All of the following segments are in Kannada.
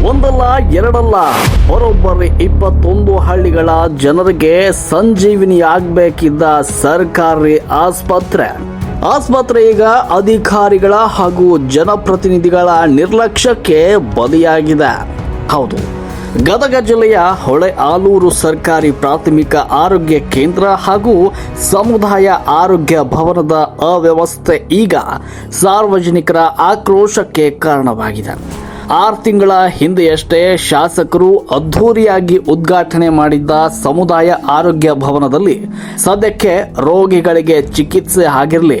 ಒಂದಲ್ಲ ಎರಡಲ್ಲ ಬರೋಬ್ಬರಿ 21 ಹಳ್ಳಿಗಳ ಜನರಿಗೆ ಸಂಜೀವಿನಿ ಆಗಬೇಕಿದ್ದ ಸರ್ಕಾರಿ ಆಸ್ಪತ್ರೆ ಈಗ ಅಧಿಕಾರಿಗಳ ಹಾಗೂ ಜನಪ್ರತಿನಿಧಿಗಳ ನಿರ್ಲಕ್ಷ್ಯಕ್ಕೆ ಬಲಿಯಾಗಿದೆ. ಹೌದು, ಗದಗ ಜಿಲ್ಲೆಯ ಹೊಳೆಆಲೂರು ಸರ್ಕಾರಿ ಪ್ರಾಥಮಿಕ ಆರೋಗ್ಯ ಕೇಂದ್ರ ಹಾಗೂ ಸಮುದಾಯ ಆರೋಗ್ಯ ಭವನದ ಅವ್ಯವಸ್ಥೆ ಈಗ ಸಾರ್ವಜನಿಕರ ಆಕ್ರೋಶಕ್ಕೆ ಕಾರಣವಾಗಿದೆ. 6 ತಿಂಗಳ ಹಿಂದೆಯಷ್ಟೇ ಶಾಸಕರು ಅದ್ಧೂರಿಯಾಗಿ ಉದ್ಘಾಟನೆ ಮಾಡಿದ್ದ ಸಮುದಾಯ ಆರೋಗ್ಯ ಭವನದಲ್ಲಿ ಸದ್ಯಕ್ಕೆ ರೋಗಿಗಳಿಗೆ ಚಿಕಿತ್ಸೆ ಆಗಿರಲಿ,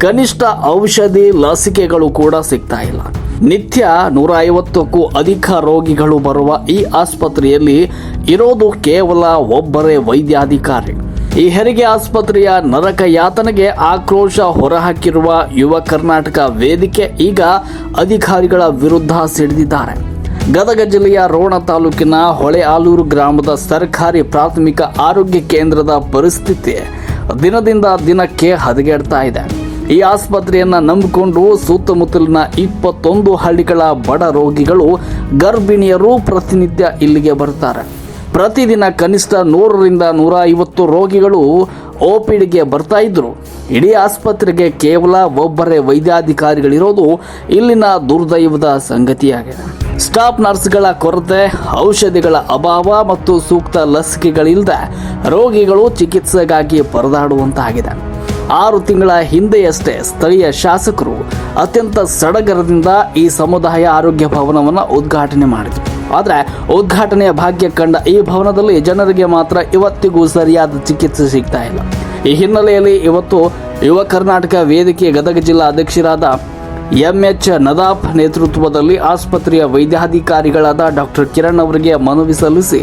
ಕನಿಷ್ಠ ಔಷಧಿ ಲಸಿಕೆಗಳು ಕೂಡ ಸಿಗ್ತಾ ಇಲ್ಲ. ನಿತ್ಯ 150ಕ್ಕೂ ಅಧಿಕ ರೋಗಿಗಳು ಬರುವ ಈ ಆಸ್ಪತ್ರೆಯಲ್ಲಿ ಇರೋದು ಕೇವಲ ಒಬ್ಬರೇ ವೈದ್ಯಾಧಿಕಾರಿ. ಈ ಹೆರಿಗೆ ಆಸ್ಪತ್ರೆಯ ನರಕ ಯಾತನೆಗೆ ಆಕ್ರೋಶ ಹೊರಹಾಕಿರುವ ಯುವ ಕರ್ನಾಟಕ ವೇದಿಕೆ ಈಗ ಅಧಿಕಾರಿಗಳ ವಿರುದ್ಧ ಸಿಡಿದಿದ್ದಾರೆ. ಗದಗ ಜಿಲ್ಲೆಯ ರೋಣ ತಾಲೂಕಿನ ಹೊಳೆಆಲೂರು ಗ್ರಾಮದ ಸರ್ಕಾರಿ ಪ್ರಾಥಮಿಕ ಆರೋಗ್ಯ ಕೇಂದ್ರದ ಪರಿಸ್ಥಿತಿ ದಿನದಿಂದ ದಿನಕ್ಕೆ ಹದಗೆಡ್ತಾ ಇದೆ. ಈ ಆಸ್ಪತ್ರೆಯನ್ನ ನಂಬಿಕೊಂಡು ಸುತ್ತಮುತ್ತಲಿನ 21 ಹಳ್ಳಿಗಳ ಬಡ ರೋಗಿಗಳು, ಗರ್ಭಿಣಿಯರು ಪ್ರತಿನಿತ್ಯ ಇಲ್ಲಿಗೆ ಬರ್ತಾರೆ. ಪ್ರತಿದಿನ ಕನಿಷ್ಠ 100ರಿಂದ 150 ರೋಗಿಗಳು OPDಗೆ ಬರ್ತಾ ಇದ್ರು. ಇಡೀ ಆಸ್ಪತ್ರೆಗೆ ಕೇವಲ ಒಬ್ಬರೇ ವೈದ್ಯಾಧಿಕಾರಿಗಳಿರೋದು ಇಲ್ಲಿನ ದುರ್ದೈವದ ಸಂಗತಿಯಾಗಿದೆ. ಸ್ಟಾಫ್ ನರ್ಸ್ಗಳ ಕೊರತೆ, ಔಷಧಿಗಳ ಅಭಾವ ಮತ್ತು ಸೂಕ್ತ ಲಸಿಕೆಗಳಿಲ್ಲದೆ ರೋಗಿಗಳು ಚಿಕಿತ್ಸೆಗಾಗಿ ಪರದಾಡುವಂತಾಗಿದೆ. 6 ತಿಂಗಳ ಹಿಂದೆಯಷ್ಟೇ ಸ್ಥಳೀಯ ಶಾಸಕರು ಅತ್ಯಂತ ಸಡಗರದಿಂದ ಈ ಸಮುದಾಯ ಆರೋಗ್ಯ ಭವನವನ್ನು ಉದ್ಘಾಟನೆ ಮಾಡಿದರು. ಆದರೆ ಉದ್ಘಾಟನೆಯ ಭಾಗ್ಯ ಕಂಡ ಈ ಭವನದಲ್ಲಿ ಜನರಿಗೆ ಮಾತ್ರ ಇವತ್ತಿಗೂ ಸರಿಯಾದ ಚಿಕಿತ್ಸೆ ಸಿಗ್ತಾ ಇಲ್ಲ. ಈ ಹಿನ್ನೆಲೆಯಲ್ಲಿ ಇವತ್ತು ಯುವ ಕರ್ನಾಟಕ ವೇದಿಕೆ ಗದಗ ಜಿಲ್ಲಾ ಅಧ್ಯಕ್ಷರಾದ MH ನದಾಫ್ ನೇತೃತ್ವದಲ್ಲಿ ಆಸ್ಪತ್ರೆಯ ವೈದ್ಯಾಧಿಕಾರಿಗಳಾದ ಡಾಕ್ಟರ್ ಕಿರಣ್ ಅವರಿಗೆ ಮನವಿ ಸಲ್ಲಿಸಿ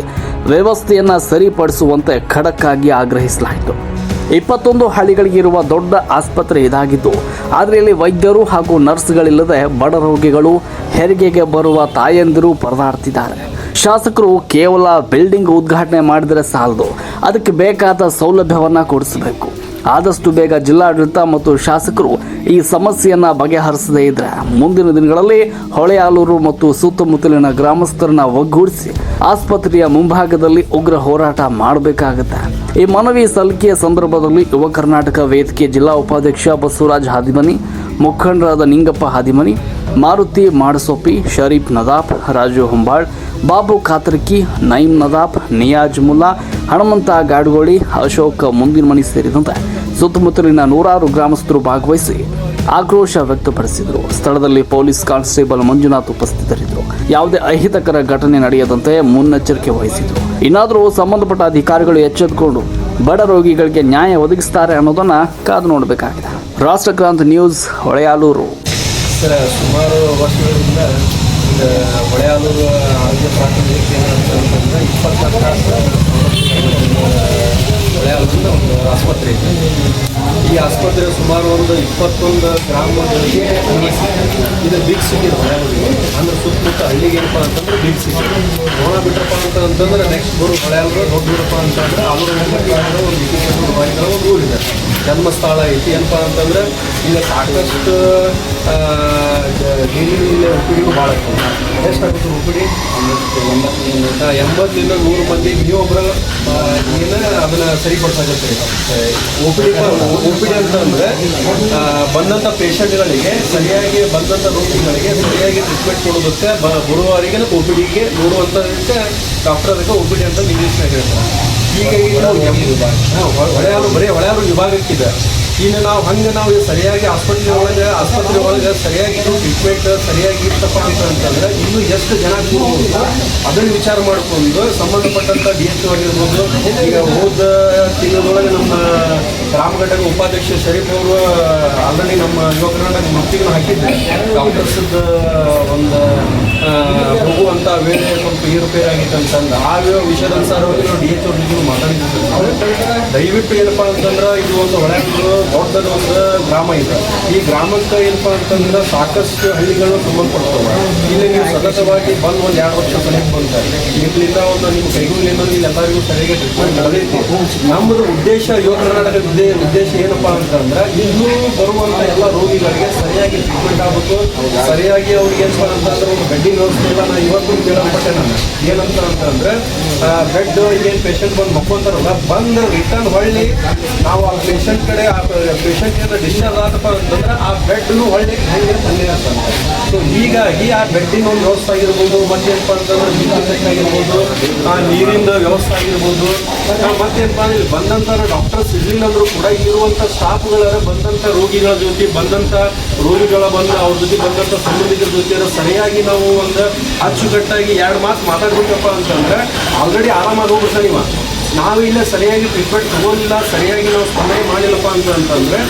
ವ್ಯವಸ್ಥೆಯನ್ನು ಸರಿಪಡಿಸುವಂತೆ ಖಡಕ್ ಆಗಿ ಆಗ್ರಹಿಸಲಾಯಿತು. 21 ಹಳ್ಳಿಗಳಿಗಿರುವ ದೊಡ್ಡ ಆಸ್ಪತ್ರೆ ಇದಾಗಿದ್ದು, ಆದರೆ ಇಲ್ಲಿ ವೈದ್ಯರು ಹಾಗೂ ನರ್ಸ್ಗಳಿಲ್ಲದೆ ಬಡ ರೋಗಿಗಳು, ಹೆರಿಗೆಗೆ ಬರುವ ತಾಯಂದಿರು ಪರದಾಡ್ತಿದ್ದಾರೆ. ಶಾಸಕರು ಕೇವಲ ಬಿಲ್ಡಿಂಗ್ ಉದ್ಘಾಟನೆ ಮಾಡಿದರೆ ಸಾಲದು, ಅದಕ್ಕೆ ಬೇಕಾದ ಸೌಲಭ್ಯವನ್ನು ಕೊಡಿಸಬೇಕು. ಆದಷ್ಟು ಬೇಗ ಜಿಲ್ಲಾಡಳಿತ ಮತ್ತು ಶಾಸಕರು ಈ ಸಮಸ್ಯೆಯನ್ನು ಬಗೆಹರಿಸದೇ ಇದ್ರೆ ಮುಂದಿನ ದಿನಗಳಲ್ಲಿ ಹೊಳೆಆಲೂರು ಮತ್ತು ಸುತ್ತಮುತ್ತಲಿನ ಗ್ರಾಮಸ್ಥರನ್ನ ಒಗ್ಗೂಡಿಸಿ ಆಸ್ಪತ್ರೆಯ ಮುಂಭಾಗದಲ್ಲಿ ಉಗ್ರ ಹೋರಾಟ ಮಾಡಬೇಕಾಗುತ್ತೆ. ಈ ಮನವಿ ಸಲ್ಲಿಕೆಯ ಸಂದರ್ಭದಲ್ಲಿ ಯುವ ಕರ್ನಾಟಕ ವೇದಿಕೆ ಜಿಲ್ಲಾ ಉಪಾಧ್ಯಕ್ಷ ಬಸವರಾಜ್ ಹಾದಿಮನಿ, ಮುಖಂಡರಾದ ನಿಂಗಪ್ಪ ಹಾದಿಮನಿ, ಮಾರುತಿ ಮಾಡಸೊಪ್ಪಿ, ಶರೀಫ್ ನದಾಫ್, ರಾಜು ಹೊಂಬಾಳ್, ಬಾಬು ಕಾತರ್ಕಿ, ನೈಮ್ ನದಾಫ್, ನಿಯಾಜ್ ಮುಲ್ಲಾ, ಹನುಮಂತ ಗಾಡ್ಗೋಳಿ, ಅಶೋಕ್ ಮುಂದಿನಮನಿ ಸೇರಿದಂತೆ ಸುತ್ತಮುತ್ತಲಿನ 100 ಗ್ರಾಮಸ್ಥರು ಭಾಗವಹಿಸಿ ಆಕ್ರೋಶ ವ್ಯಕ್ತಪಡಿಸಿದರು. ಸ್ಥಳದಲ್ಲಿ ಪೊಲೀಸ್ ಕಾನ್ಸ್ಟೇಬಲ್ ಮಂಜುನಾಥ್ ಉಪಸ್ಥಿತರಿದ್ದರು. ಯಾವುದೇ ಅಹಿತಕರ ಘಟನೆ ನಡೆಯದಂತೆ ಮುನ್ನೆಚ್ಚರಿಕೆ ವಹಿಸಿದರು. ಇನ್ನಾದರೂ ಸಂಬಂಧಪಟ್ಟ ಅಧಿಕಾರಿಗಳು ಎಚ್ಚೆತ್ತುಕೊಂಡು ಬಡ ರೋಗಿಗಳಿಗೆ ನ್ಯಾಯ ಒದಗಿಸ್ತಾರೆ ಅನ್ನೋದನ್ನ ಕಾದು ನೋಡಬೇಕಾಗಿದೆ. ರಾಷ್ಟ್ರಕ್ರಾಂತಿ ನ್ಯೂಸ್, ಹೊಳೆಆಲೂರು. ಸುಮಾರು ವರ್ಷಗಳಿಂದ ಹೊಳೆಆಲೂರು ಆರೋಗ್ಯ ಪ್ರಾಥಮಿಕ ಕೇಂದ್ರ ಅಂತಂದ್ರೆ 24 ಹೊಳೆಆಲೂರಿನ ಒಂದು ಆಸ್ಪತ್ರೆ ಇದೆ. ಈ ಆಸ್ಪತ್ರೆ ಸುಮಾರು ಒಂದು 21 ಗ್ರಾಮಗಳಿಗೆ ಇದು ಬಿಗ್ ಸಿಟಿ ಹೊಳೆಆಲೂರಿಗೆ, ಅಂದ್ರೆ ಸುತ್ತಮುತ್ತ ಹಳ್ಳಿಗೆ ಏನಪ್ಪ ಅಂತಂದ್ರೆ ಬಿಗ್ ಸಿಟಿ. ರೋಣ ಬಿಟ್ರಪ್ಪ ಅಂತಂದ್ರೆ ನೆಕ್ಸ್ಟ್ ಬರೋ ಹೊಳೆಆಲೂರು, ದೊಡ್ಡ ಬಿಡಪ್ಪ ಅಂತಂದ್ರೆ ಆಲೂರು ಒಂದು 22 ಒಂದು ಊರಿದೆ. ಜನ್ಮಸ್ಥಳ ಐತಿ. ಏನಪ್ಪ ಅಂತಂದ್ರೆ ಈಗ ಸಾಕಷ್ಟು ಡೈಲಿ ಉಪ್ಪಿಡಿಗೂ ಭಾಳ ಆಗ್ತದೆ. ಎಷ್ಟಾಗುತ್ತೆ ಉಪ್ಪಿಡಿ? 80ರಿಂದ 100 ಮಂದಿ ಇನ್ನೊಬ್ಬರು ಏನು ಅದನ್ನು ಸರಿಪಡಿಸಾಗುತ್ತೆ. OPD ಅಂತಂದರೆ ಬಂದಂಥ ಪೇಷಂಟ್ಗಳಿಗೆ ಸರಿಯಾಗಿ, ಬಂದಂಥ ರೋಗಿಗಳಿಗೆ ಸರಿಯಾಗಿ ಟ್ರೀಟ್ಮೆಂಟ್ ಕೊಡೋದಕ್ಕೆ ಬರುವವರಿಗೆ OPDಗೆ ನೋಡುವಂಥದಕ್ಕೆ ಡಾಕ್ಟರ್ ಅದಕ್ಕೆ OPD ಅಂತ ಇಂಗ್ಲೀಷ್ನಾಗಿರ್ತಾರೆ. ಹೀಗಾಗಿ ಹೊಳೆಯಾರು ಬರೀ ಹೊಳೆಯಾರು ವಿಭಾಗಕ್ಕಿದೆ. ಇನ್ನು ನಾವು ಸರಿಯಾಗಿ ಆಸ್ಪತ್ರೆ ಒಳಗೆ ಸರಿಯಾಗಿ ಟ್ರೀಟ್ಮೆಂಟ್ ಸರಿಯಾಗಿ ಇರ್ತಪ್ಪ ಅಂತಂದ್ರೆ ಇನ್ನೂ ಎಷ್ಟು ಜನ ಕೂರ್ಬೋದು ಅದನ್ನು ವಿಚಾರ ಮಾಡಿಕೊಂಡು ಸಂಬಂಧಪಟ್ಟಂಥ DHO ಆಗಿರ್ಬೋದು. ಈಗ ಹೋದ ತಿಂಗಳೊಳಗೆ ನಮ್ಮ ಗ್ರಾಮ ಘಟಕ ಉಪಾಧ್ಯಕ್ಷ ಶರೀಫ್ ಅವರು ಆಲ್ರೆಡಿ ನಮ್ಮ ಯುವ ಕರ್ನಾಟಕ ಮತ್ತಿಗೂ ಹಾಕಿದ್ದೆ. ಡಾಕ್ಟರ್ಸ್ದು ಒಂದು ಹೋಗುವಂಥ ವೇಳೆ ಸ್ವಲ್ಪ ಏರುಪೇರು ಆಗಿತ್ತು ಅಂತಂದು ಆ ವಿಷಯದ ಅನುಸಾರವಾಗಿ ನಾವು DHO ಮಾತಾಡಿದ್ದೀವಿ. ದಯವಿಟ್ಟು ಏನಪ್ಪ ಅಂತಂದ್ರೆ ಇದು ಒಂದು ಹೊಳೆಯಾಲೂರು ದೊಡ್ಡದ ಒಂದು ಗ್ರಾಮ ಇದೆ. ಈ ಗ್ರಾಮಕ್ಕೆ ಏನಪ್ಪ ಅಂತಂದ್ರೆ ಸಾಕಷ್ಟು ಹಳ್ಳಿಗಳು ಸಂಬಂಧಪಡ್ತವೆ. ಇಲ್ಲಿ ನೀವು ಸತತವಾಗಿ ಬಂದು ಒಂದು 2 ವರ್ಷ ಸಲಹೆ ಬಂತಾರೆ. ಇಲ್ಲಿಂದ ಒಂದು ನಿಮ್ಮ ಕೈಗಳಿಂದ ಇಲ್ಲಿ ಎಲ್ಲರಿಗೂ ಸರಿಯಾಗಿ ಟ್ರೀಟ್ಮೆಂಟ್ ನಡೆದೈತಿ. ನಮ್ಮದು ಉದ್ದೇಶ, ಯುವ ಕರ್ನಾಟಕದ ಉದ್ದೇಶ ಏನಪ್ಪ ಅಂತಂದ್ರೆ ಇನ್ನೂ ಬರುವಂಥ ಎಲ್ಲ ರೋಗಿಗಳಿಗೆ ಸರಿಯಾಗಿ ಟ್ರೀಟ್ಮೆಂಟ್ ಆಗಬೇಕು. ಸರಿಯಾಗಿ ಅವ್ರಿಗೆ ಏನಪ್ಪ ಅಂತಂದ್ರೆ ಒಂದು ಬೆಡ್ಡಿನ ಲೈಟಿಂಗ್ ವ್ಯವಸ್ಥೆ ಇಲ್ಲ. ನಾನು ಇವತ್ತು ಕೇಳಲ್ಪಟ್ಟೆ ನಾನು ಏನಂತ ಅಂತಂದ್ರೆ ಬೆಡ್ ಏನು ಪೇಷಂಟ್ ಬಂದು ಮಕ್ಕೊಂತಾರಲ್ಲ ಬಂದು ರಿಟರ್ನ್ ಹೊಳ್ಳಿ ನಾವು ಆ ಪೇಷಂಟ್ ಕಡೆ ಆ ಪೇಷಂಟ್ ಏನಾದ್ರು ಡಿಸ್ಚಾರ್ಜ್ ಆದಪ್ಪ ಅಂತಂದ್ರೆ ಆ ಬೆಡ್ನು ಹೊಳ್ಳಿ ಹೆಂಗೆ ತಂದೆ ಅಂತ. ಸೊ ಹೀಗಾಗಿ ಆ ಬೆಡ್ಡಿನ ಒಂದು ವ್ಯವಸ್ಥೆ ಆಗಿರ್ಬೋದು, ಮತ್ತೇನಪ್ಪ ಅಂತಂದ್ರೆ ಬಿಸಿಲು ಆಗಿರ್ಬೋದು, ಆ ನೀರಿನ ವ್ಯವಸ್ಥೆ ಆಗಿರ್ಬೋದು, ಮತ್ತೇನಪ್ಪ ಅಂದ್ರೆ ಇಲ್ಲಿ ಬಂದಂಥ ಡಾಕ್ಟರ್ಸ್ ಇರಲಿಲ್ಲ ಅಂದ್ರೂ ಕೂಡ ಇರುವಂಥ ಸ್ಟಾಫ್ಗಳ ಬಂದಂಥ ರೋಗಿಗಳ ಜೊತೆ ಬಂದಂಥ ರೋಗಿಗಳ ಬಂದು ಅವ್ರ ಜೊತೆ ಬಂದಂಥ ಸಂಬಂಧಿಕರ ಜೊತೆ ಸರಿಯಾಗಿ ನಾವು ಒಂದು ಅಚ್ಚುಕಟ್ಟಾಗಿ 2 ಮಾತು ಮಾತಾಡ್ಬೇಕಪ್ಪ ಅಂತಂದ್ರೆ ಆಲ್ರೆಡಿ ಆರಾಮಾಗಿ ಹೋಗ್ಬಿಡ್ತಾನೆ ಇವ. ನಾವು ಇಲ್ಲೇ ಸರಿಯಾಗಿ ಟ್ರೀಟ್ಮೆಂಟ್ ತಗೋಲಿಲ್ಲ, ಸರಿಯಾಗಿ ನಾವು ಸ್ಪಂದನೆ ಮಾಡಿಲ್ಲಪ್ಪ ಅಂತಂದ್ರೆ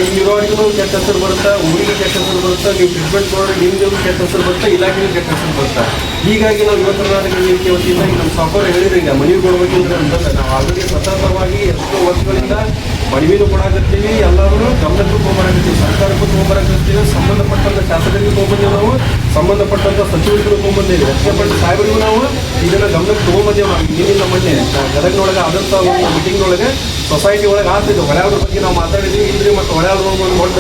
ಇಲ್ಲಿರೋರಿಗೂ ಕೆಟ್ಟ ಹೆಸರು ಬರುತ್ತೆ, ಊರಿಗೆ ಕೆಟ್ಟ ಹೆಸರು ಬರುತ್ತೆ, ನೀವು ಟ್ರೀಟ್ಮೆಂಟ್ ನೋಡಿ ನಿಮ್ಗೆ ಕೆಟ್ಟ ಹೆಸರು ಬರುತ್ತೆ, ಇಲಾಖೆಗೆ ಕೆಟ್ಟ ಹೆಸರು ಬರುತ್ತೆ. ಹೀಗಾಗಿ ನಾವು ಯುವ ಕರ್ನಾಟಕ ವೇದಿಕೆ ವತಿಯಿಂದ ಈಗ ನಮ್ಮ ಸಾಫ್ಟ್ವೇರ್ ಹೇಳಿದ್ರೆ ಈಗ ಮನವಿ ಕೊಡ್ಬೇಕಿದ್ರೆ ಅಂತಂದ್ರೆ ನಾವು ಆಲ್ರೆಡಿ ಸತತವಾಗಿ ಎಷ್ಟೋ ವರ್ಷಗಳಿಂದ ಮನವಿನೂ ಕೊಡಾಕತ್ತೀವಿ, ಎಲ್ಲರೂ ಗಮನಕ್ಕೂ ತೊಗೊಂಬರಾಕತ್ತೀವಿ, ಸರ್ಕಾರಕ್ಕೂ ತೊಗೊಂಬರಾಕತ್ತೀವಿ, ಸಂಬಂಧಪಟ್ಟಂಥ ಶಾಸಕರಿಗೆ ತೊಗೊಂಬಂದೇವೆ, ನಾವು ಸಂಬಂಧಪಟ್ಟಂಥ ಸಚಿವರಿಗೂ ತೊಗೊಂಬಂದೇವೆ, ರಕ್ಷಣೆ ಸಾಹೇಬರಿಗೂ ನಾವು ಇದನ್ನು ಗಮನಕ್ಕೆ ತೊಗೊಂಬಂದೇವೆ. ಏನಿಲ್ಲ ಮೊನ್ನೆ ಗದಗಿನೊಳಗೆ ಆದಂಥ ಒಂದು ಮೀಟಿಂಗ್ನೊಳಗೆ ಸೊಸೈಟಿ ಒಳಗೆ ಆಗ್ತಿದ್ದು ಹೊಳೆಯಾದ್ರ ಬಗ್ಗೆ ನಾವು ಮಾತಾಡಿದ್ವಿ. ಇಲ್ರಿ ಮತ್ತು ಹೊಳೆಯಾದ್ರ ಒಂದು ದೊಡ್ಡ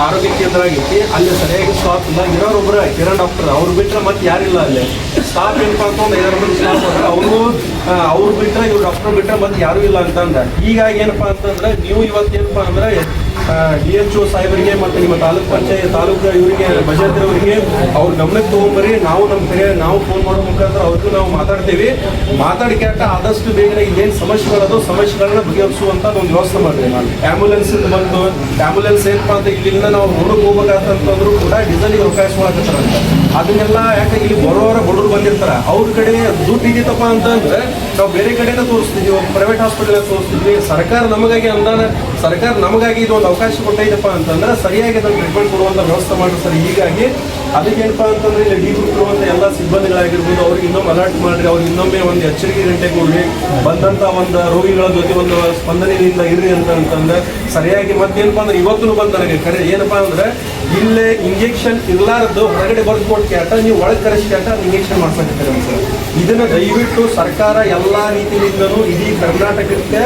ಆರೋಗ್ಯ ಕೇಂದ್ರ ಆಗೈತಿ, ಅಲ್ಲಿ ಸರಿಯಾಗಿ ಸ್ಟಾಫ್ ಇಲ್ಲ. ಇರೋರೊಬ್ಬರು ಕಿರಣ್ ಡಾಕ್ಟರ್ ಅವ್ರು ಬಿಟ್ಟರೆ ಮತ್ತೆ ಯಾರಿಲ್ಲ ಅಲ್ಲಿ ಸ್ಟಾಫ್. ಏನಪ್ಪ ಅಂತ ಒಂದು 5 ಮಂದಿ ಸ್ಟಾಫ್ ಅದ, ಅವ್ರು ಬಿಟ್ಟರೆ ಇವ್ರು ಡಾಕ್ಟರ್ ಬಿಟ್ಟರೆ ಮತ್ತೆ ಯಾರೂ ಇಲ್ಲ ಅಂತಂದ. ಹೀಗಾಗಿ ಏನಪ್ಪ ಅಂತಂದ್ರೆ ನೀವು ಇವತ್ತೇನಪ್ಪ ಅಂದ್ರೆ DHO ಸಾಹೇಬರಿಗೆ ಮತ್ತು ನಿಮ್ಮ ತಾಲೂಕು ಪಂಚಾಯತ್ ತಾಲೂಕು ಇವರಿಗೆ ಬಜೆಟ್ರವರಿಗೆ ಅವ್ರ ಗಮನಕ್ಕೆ ತೊಗೊಂಬರಿ. ನಾವು ನಮ್ಮ ಕಡೆ ನಾವು ಫೋನ್ ಮಾಡೋ ಮುಖಾಂತರ ಅವ್ರಿಗೂ ನಾವು ಮಾತಾಡಿಕ್ಯಾಟ ಆದಷ್ಟು ಬೇಗನೆ ಇಲ್ಲೇನು ಸಮಸ್ಯೆಗಳದು ಸಮಸ್ಯೆಗಳನ್ನ ಬಗೆಹರಿಸುವಂತ ಒಂದು ವ್ಯವಸ್ಥೆ ಮಾಡಿರಿ. ಆ್ಯಂಬುಲೆನ್ಸ್ ಬಂದು ಆ್ಯಂಬುಲೆನ್ಸ್ ಏನಪ್ಪ ಅಂತ ಇಲ್ಲಿಂದ ನಾವು ರೋಡಿಗೆ ಹೋಗ್ಬೇಕಂತಂದ್ರೂ ಕೂಡ ಡೀಸೆಲ್ಗೆ ಅವಕಾಶ ಮಾಡಕತ್ತಾರಂತ. ಅದನ್ನೆಲ್ಲ ಯಾಕೆ ಇಲ್ಲಿ ಬರೋರ ಬಡವರು ಬಂದಿರ್ತಾರೆ, ಅವ್ರ ಕಡೆ ದುಡ್ಡು ಇದ್ದಿತ್ತಪ್ಪ ಅಂತಂದ್ರೆ ನಾವು ಬೇರೆ ಕಡೆನೇ ತೋರಿಸ್ತಿದ್ವಿ, ಪ್ರೈವೇಟ್ ಹಾಸ್ಪಿಟಲ್ ತೋರಿಸ್ತಿದ್ವಿ. ಸರ್ಕಾರ ನಮಗಾಗಿ ಅನುದಾನ, ಸರ್ಕಾರ ನಮಗಾಗಿ ಇದು ಒಂದು ಅವಕಾಶ ಕೊಟ್ಟೈತಪ್ಪ ಅಂತಂದ್ರೆ ಸರಿಯಾಗಿ ಅದನ್ನು ಟ್ರೀಟ್ಮೆಂಟ್ ಕೊಡುವಂಥ ವ್ಯವಸ್ಥೆ ಮಾಡಿರ್ತಾರೆ. ಹೀಗಾಗಿ ಅದಕ್ಕೇನಪ್ಪ ಅಂತಂದ್ರೆ ಇಲ್ಲಿ ಡಿ ಗ್ರೂಪ್ ಇರುವಂಥ ಎಲ್ಲ ಸಿಬ್ಬಂದಿಗಳಾಗಿರ್ಬೋದು ಅವ್ರಿಗೆ ಇನ್ನೊಮ್ಮೆ ಅಲರ್ಟ್ ಮಾಡಿರಿ, ಅವ್ರಿಗೆ ಇನ್ನೊಮ್ಮೆ ಒಂದು ಎಚ್ಚರಿಕೆ ಗಂಟೆ ಕೊಡ್ರಿ, ಬಂದಂಥ ಒಂದು ರೋಗಿಗಳ ಜೊತೆ ಒಂದು ಸ್ಪಂದನೆಯಿಂದ ಇರ್ರಿ ಅಂತಂದ್ರೆ ಸರಿಯಾಗಿ. ಮತ್ತೇನಪ್ಪ ಅಂದ್ರೆ ಇವತ್ತು ಬಂದು ನನಗೆ ಕರೆ ಏನಪ್ಪ ಅಂದ್ರೆ ಇಲ್ಲೇ ಇಂಜೆಕ್ಷನ್ ಇರ್ಲಾರದ್ದು ಹೊರಗಡೆ ಬರೆದು ಕೊಟ್ಟು ಆಟ ನೀವು ಒಳಗೆ ಕರೆಸಿ ಆಟ ಇಂಜೆಕ್ಷನ್ ಮಾಡ್ಸಕತ್ತಾರೆ ಅಂತ. ಇದನ್ನು ದಯವಿಟ್ಟು ಸರ್ಕಾರ ಎಲ್ಲ ರೀತಿಯಿಂದನೂ ಇಡೀ ಕರ್ನಾಟಕಕ್ಕೆ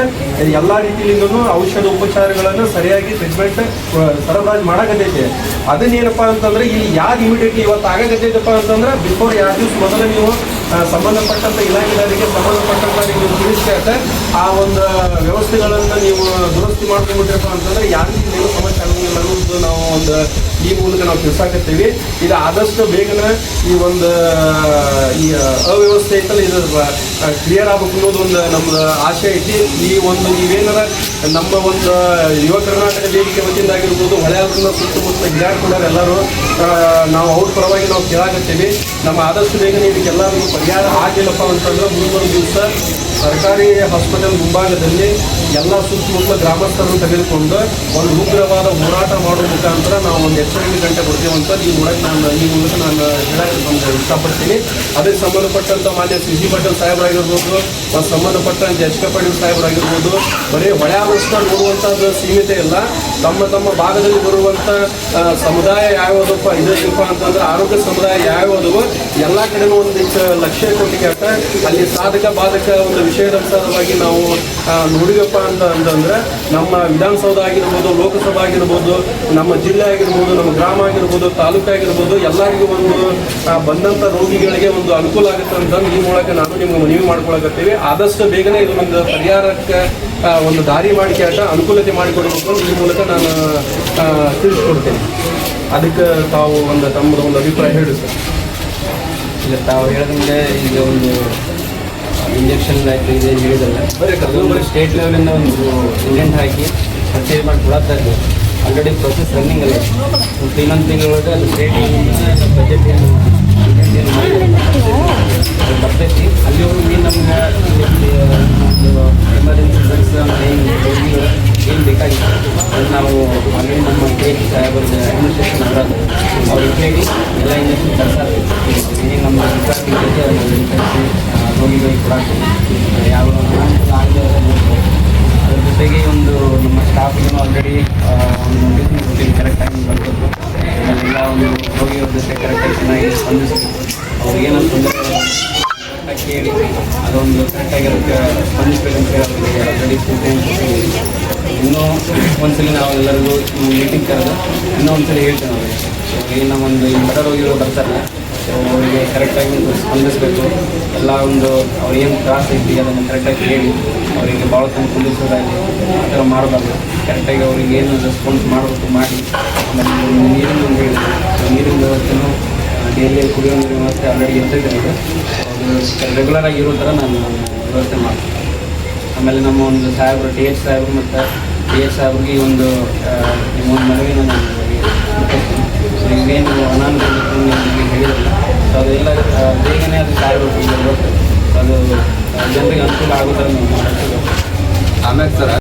ಎಲ್ಲ ರೀತಿಯಿಂದನೂ ಔಷಧ ಉಪಚಾರಗಳನ್ನು ಸರಿಯಾಗಿ ಟ್ರೀಟ್ಮೆಂಟ್ ಸರಬರಾಜು ಮಾಡಕತ್ತೈತೆ. ಅದನ್ನೇನಪ್ಪ ಅಂತಂದ್ರೆ ಇಲ್ಲಿ ಯಾರು ಇಮಿಡಿಯೇಟ್ಲಿ ಇವತ್ತು ಆಗಕತ್ತೈತಪ್ಪ ಅಂತಂದ್ರೆ ಬಿಫೋರ್ 2 ದಿವಸ ಮೊದಲು ನೀವು ಸಂಬಂಧಪಟ್ಟಂಥ ಇಲಾಖೆದಾರಿಗೆ ಸಂಬಂಧಪಟ್ಟಂಥ ನೀವು ತಿಳಿಸ್ಕಾಟ ಆ ಒಂದು ವ್ಯವಸ್ಥೆಗಳನ್ನು ನೀವು ದುರಸ್ತಿ ಮಾಡ್ಕೊಂಡ್ಬಿಟ್ರಪ್ಪ ಅಂತಂದ್ರೆ ಯಾರಿಗೂ ನೀವು ಸಮಸ್ಯೆ ಆಗೋದಿಲ್ಲ ಅನ್ನೋದು ನಾವು ಒಂದು ಈ ಮೂಲಕ ನಾವು ತಿಳಿಸಾಕತ್ತೀವಿ. ಇದು ಆದಷ್ಟು ಬೇಗನೆ ಈ ಒಂದು ಈ ಅವ್ಯವಸ್ಥೆ ಐತಲ್ಲ ಇದು ಕ್ಲಿಯರ್ ಆಗ್ಬೇಕು ಅನ್ನೋದು ಒಂದು ನಮ್ದು ಆಶೆ ಐತಿ. ಈ ಒಂದು ನೀವೇನಾರ ನಮ್ಮ ಒಂದು ಯುವ ಕರ್ನಾಟಕ ವೇದಿಕೆ ವತಿಯಿಂದ ಆಗಿರ್ಬೋದು ಹೊಳೆಯಾದ್ರನ್ನ ಸುತ್ತಮುತ್ತ ಗಿಡಾಡ್ಕೊಂಡಾರ ಎಲ್ಲರೂ ನಾವು ಅವ್ರ ಪರವಾಗಿ ನಾವು ಕೇಳಾಕತ್ತೀವಿ. ನಮ್ಮ ಆದಷ್ಟು ಬೇಗನೆ ಇದಕ್ಕೆಲ್ಲರಿಗೂ ಪರಿಹಾರ ಆಗಿಲ್ಲಪ್ಪ ಅಂತಂದ್ರೆ ಮುಂದೊಂದು ದಿವಸ ಸರ್ಕಾರಿ ಹಾಸ್ಪಿಟಲ್ ಮುಂಭಾಗದಲ್ಲಿ ಎಲ್ಲ ಸುತ್ತಮುತ್ತ ಗ್ರಾಮಸ್ಥರನ್ನು ತೆಗೆದುಕೊಂಡು ಒಂದು ಉಗ್ರವಾದ ಹೋರಾಟ ಮಾಡುವ ಮುಖಾಂತರ ನಾವು ಒಂದು ಎಚ್ಚರಿಕೆ ಗಂಟೆ ಕೊಡ್ತೀವಂತ ಈ ಮೂಲಕ ನಾನು ಹೇಳಕ್ಕೆ ಇಷ್ಟಪಡ್ತೀನಿ. ಅದಕ್ಕೆ ಸಂಬಂಧಪಟ್ಟಂಥ ಮಾನ್ಯ CG ಪಾಟೀಲ್ ಸಾಹೇಬರಾಗಿರ್ಬೋದು, ಮತ್ತು ಸಂಬಂಧಪಟ್ಟಂಥ HK ಪಾಟೀಲ್ ಸಾಹೇಬರಾಗಿರ್ಬೋದು, ಬರೀ ಹೊಳೆಯಾದಷ್ಟು ನೋಡುವಂಥದ್ದು ಸೀಮಿತ ಇಲ್ಲ. ತಮ್ಮ ಭಾಗದಲ್ಲಿ ಬರುವಂಥ ಸಮುದಾಯ ಯಾವ್ಯಾವುದಪ್ಪ ಇದಪ್ಪ ಅಂತಂದ್ರೆ ಆರೋಗ್ಯ ಸಮುದಾಯ ಯಾವ್ಯಾವುದವು ಎಲ್ಲ ಕಡೆನೂ ಒಂದಿಷ್ಟು ಲಕ್ಷ್ಯ ಕೊಟ್ಟಿಗೆ ಅಲ್ಲಿ ಸಾಧಕ ಬಾಧಕ ಒಂದು ವಿಷಯದಂತರವಾಗಿ ನಾವು ನೋಡಿವಪ್ಪ ಅಂತಂದ್ರೆ ನಮ್ಮ ವಿಧಾನಸೌಧ ಆಗಿರ್ಬೋದು, ಲೋಕಸಭಾ ಆಗಿರ್ಬೋದು, ನಮ್ಮ ಜಿಲ್ಲೆ ಆಗಿರ್ಬೋದು, ನಮ್ಮ ಗ್ರಾಮ ಆಗಿರ್ಬೋದು, ತಾಲೂಕು ಆಗಿರ್ಬೋದು, ಎಲ್ಲರಿಗೂ ಒಂದು ಬಂದಂಥ ರೋಗಿಗಳಿಗೆ ಒಂದು ಅನುಕೂಲ ಆಗುತ್ತೆ ಅಂತಂದು ಈ ಮೂಲಕ ನಾನು ನಿಮ್ಗೆ ಮನವಿ ಮಾಡ್ಕೊಳಕತ್ತೀವಿ. ಆದಷ್ಟು ಬೇಗನೆ ಇದು ಒಂದು ಪರಿಹಾರಕ್ಕೆ ಒಂದು ದಾರಿ ಮಾಡಿಕೆ ಅನುಕೂಲತೆ ಮಾಡಿಕೊಡ್ಬೇಕು ಅಂತ ಈ ಮೂಲಕ ನಾನು ತಿಳಿಸ್ಕೊಡ್ತೇನೆ. ಅದಕ್ಕೆ ತಾವು ಒಂದು ತಮ್ಮದು ಒಂದು ಅಭಿಪ್ರಾಯ ಹೇಳಿ ಸರ್. ಇಲ್ಲ, ತಾವು ಹೇಳಿದಂಗೆ ಈಗ ಒಂದು ಇಂಜೆಕ್ಷನ್ ಇದೆ ಹೇಳಿದಲ್ಲ, ಬರೀ ಸ್ಟೇಟ್ ಲೆವೆಲಿಂದ ಒಂದು ಇಂಡೆಂಟ್ ಹಾಕಿ ಪರ್ಚೇಸ್ ಮಾಡಿ ಕೊಡತ್ತಾ ಇದ್ದೆ. ಆಲ್ರೆಡಿ ಪ್ರೊಸೆಸ್ ರನ್ನಿಂಗ್ ಅಲ್ಲ, ಒಂದು ಇನ್ನೊಂದು ತಿಂಗಳೊಳಗೆ ಅದು ಸ್ಟೇಟ್ ಬಜೆಟ್ ಏನು ಬರ್ತೈತಿ. ಅಲ್ಲಿವರೆಗೆ ನಮ್ಗೆ ಎಮರ್ಜೆನ್ಸಿ ಡ್ರಗ್ಸ್ ಏನು ಬೇಕಾಗಿತ್ತು ಅದು ನಾವು ಆಲ್ರೆಡಿ ನಮ್ಮ ಸ್ಟೇಟ್ ಸಾಹೇಬರ್ದು ಅಡ್ಮಿನಿಸ್ಟ್ರೇಷನ್ ಅವರಾದ್ರು ಅವ್ರಿಗೆ ಹೇಳಿ ಎಲ್ಲ ಇಂಜೆಕ್ಷನ್ ತರಿಸಾರೆ. ಈಗ ನಮ್ಮ ರೋಗಿಗಳಿಗೆ ಕೊಡಾಕ್ತೀವಿ ಯಾವ ಆಗದೆ ಅದ್ರ ಜೊತೆಗೆ ಒಂದು ನಮ್ಮ ಸ್ಟಾಫ್ಗೂ ಆಲ್ರೆಡಿ ಒಂದು ನೋಟಿಸ್ ಕರೆಕ್ಟಾಗಿ ಬರ್ಬೋದು. ಎಲ್ಲ ಒಂದು ರೋಗಿಗಳ ಜೊತೆ ಕರೆಕ್ಟಾಗಿ ಚೆನ್ನಾಗಿ ಸ್ಪಂದಿಸಬೇಕು. ಅವ್ರಿಗೇನೋ ತೊಂದರೆ ಕೇಳಿ ಅದೊಂದು ಕರೆಕ್ಟಾಗಿ ಅದಕ್ಕೆ ಸ್ಪಂದಿಸಬೇಕಂತ ಹೇಳಿ ಆಲ್ರೆಡಿ ಇನ್ನೂ ಒಂದ್ಸಲಿ ನಾವು ಎಲ್ಲರಿಗೂ ಮೀಟಿಂಗ್ ಕರೆದು ಇನ್ನೂ ಒಂದ್ಸಲಿ ಹೇಳ್ತೇವೆ ನಾವು. ಈಗ ನಮ್ಮೊಂದು ಈ ಬಡ ರೋಗಿಗಳು ಬರ್ತಾರೆ, ಸೊ ಅವರಿಗೆ ಕರೆಕ್ಟಾಗಿ ಸ್ಪಂದಿಸಬೇಕು. ಎಲ್ಲ ಒಂದು ಅವ್ರು ಏನು ತ್ರಾಸ ಐತಿ ಅದನ್ನು ಕರೆಕ್ಟಾಗಿ ಕೇಳಿ ಅವರಿಗೆ ಭಾಳ ತಂದು ಕುಂದಿಸೋದಾಗಲಿ ಆ ಥರ ಮಾಡಬಾರ್ದು. ಕರೆಕ್ಟಾಗಿ ಅವ್ರಿಗೆ ಏನು ರೆಸ್ಪಾನ್ಸ್ ಮಾಡಬೇಕು ಮಾಡಿ. ಆಮೇಲೆ ನೀರಿನ ಒಂದು ಹೇಳಿದ್ರು, ನೀರಿನ ವ್ಯವಸ್ಥೆನೂ ಡೈಲಿ ಕುಡಿಯೋ ನೀರಿನ ವ್ಯವಸ್ಥೆ ಆಲ್ರೆಡಿ ಇರ್ತೈತೆ ಈಗ. ಅದು ರೆಗ್ಯುಲರಾಗಿ ಇರೋ ಥರ ನಾನು ವ್ಯವಸ್ಥೆ ಮಾಡ್ತೀನಿ. ಆಮೇಲೆ ನಮ್ಮ ಒಂದು ಸಾಹೇಬರು TH ಸಾಹೇಬರು ಮತ್ತು TH ಸಾಹೇಬ್ರಿಗೆ ಒಂದು ಮನವಿನ ನಾನು ಈಗೇನು ಅನಾನುಕೂಲ ಹೇಳಿರಲ್ಲ, ಸೊ ಅದೆಲ್ಲ ಬೇಗನೆ ಅದು ಸಾಹೇಬರು ಅದು ಜನರಿಗೆ ಅನುಕೂಲ ಆಗೋ ಥರ ನಾವು ಮಾಡ್ತೀವಿ. ಆಮೇಲೆ ಸರ್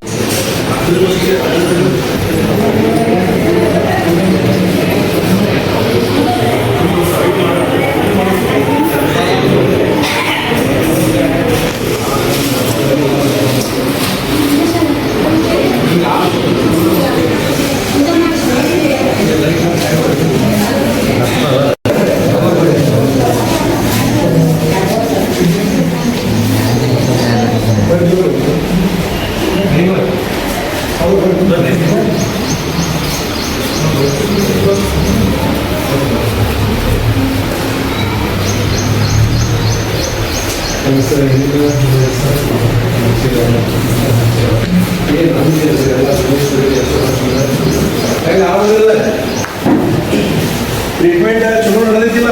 ಟ್ರೀಟ್ಮೆಂಟ್ ಚಲೋ ನಡೆದಿಲ್ಲ,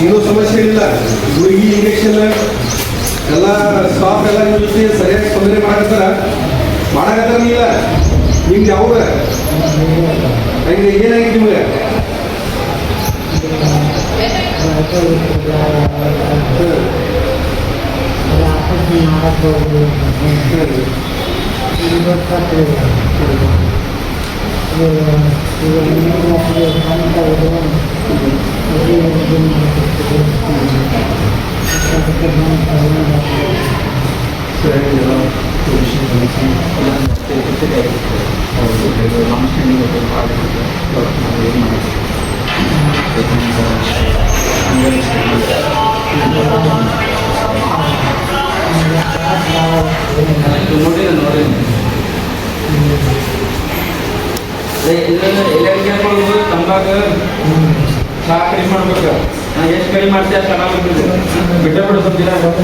ಏನೂ ಸಮಸ್ಯೆ ಇಲ್ಲ. ಗುಳಿಗೆ ಇಂಜೆಕ್ಷನ್ ಎಲ್ಲ ಸ್ಟಾಫ್ ಎಲ್ಲ ನಿಮ್ಮ ಜೊತೆ ಸರಿಯಾಗಿ ಸ್ಪಂದನೆ ಮಾಡಕತ್ತಾರ ಇಲ್ಲ. ನಿಮ್ಗೆ ಯಾವಾಗ ಹಂಗೆ ಏನಾಗಿತ್ತು ನಿಮ್ಗೆ? ಎಲ್ಲರಿಗೆ ಹಾಕೊಳ್ಳೋದು ತಂಬಾಕ ಚಹಾ ಕಡಿಮೆ ಮಾಡ್ಬೇಕು. ನಾನು ಎಷ್ಟು ಕಡಿಮೆ ಮಾಡ್ತೀವಿ ಅಷ್ಟು ಆರಾಮ ಬಿಟ್ಟೆ ಬಿಡು ಸ್ವಲ್ಪ ದಿನ ಎಲ್ಲ